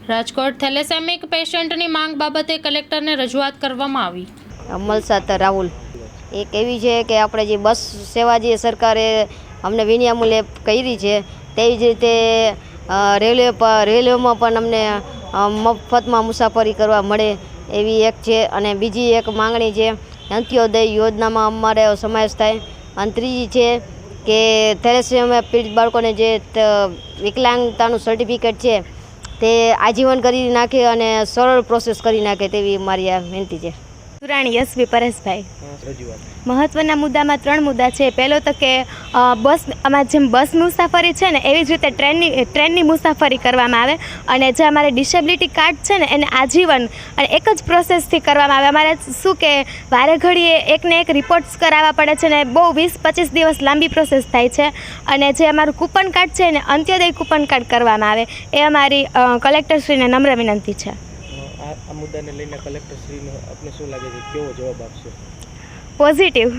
રાજકોટ થેલેસેમિક પેશન્ટની માંગ બાબતે કલેક્ટરને રજૂઆત કરવામાં આવી। અમલસાત રાહુલ એક એવી છે કે આપણે જે બસ સેવા જે સરકારે અમને વિનામૂલ્યે કરી છે તેવી જ રીતે રેલવેમાં પણ અમને મફતમાં મુસાફરી કરવા મળે એવી એક છે। અને બીજી એક માંગણી છે અંત્યોદય યોજનામાં અમારે સમાવેશ થાય। અને ત્રીજી છે કે થેલેસેમિયા પીડિત બાળકોને જે વિકલાંગતાનું સર્ટિફિકેટ છે તે આજીવન કરી નાખે અને સરળ પ્રોસેસ કરી નાખે તેવી મારી આ વિનંતી છે। સુરાણી યશવી પરેશભાઈ। મહત્વના મુદ્દામાં 3 મુદ્દા છે। પહેલો તો કે બસ અમારી જેમ બસ મુસાફરી છે ને એવી જ રીતે ટ્રેનની મુસાફરી કરવામાં આવે અને જે અમારે ડિસેબિલિટી કાર્ડ છે ને એને આજીવન અને એક જ પ્રોસેસથી કરવામાં આવે। અમારે શું કે વારે ઘડીએ એકને એક રિપોર્ટ્સ કરાવવા પડે છે ને બહુ 20-25 દિવસ લાંબી પ્રોસેસ થાય છે। અને જે અમારું કૂપન કાર્ડ છે એને અંત્યોદય કૂપન કાર્ડ કરવામાં આવે એ અમારી કલેક્ટરશ્રીને નમ્ર વિનંતી છે। આ મુદ્દાને લઈને કલેક્ટરશ્રીનો આપને શું લાગે છે, કેવો જવાબ આપશો? પોઝિટિવ।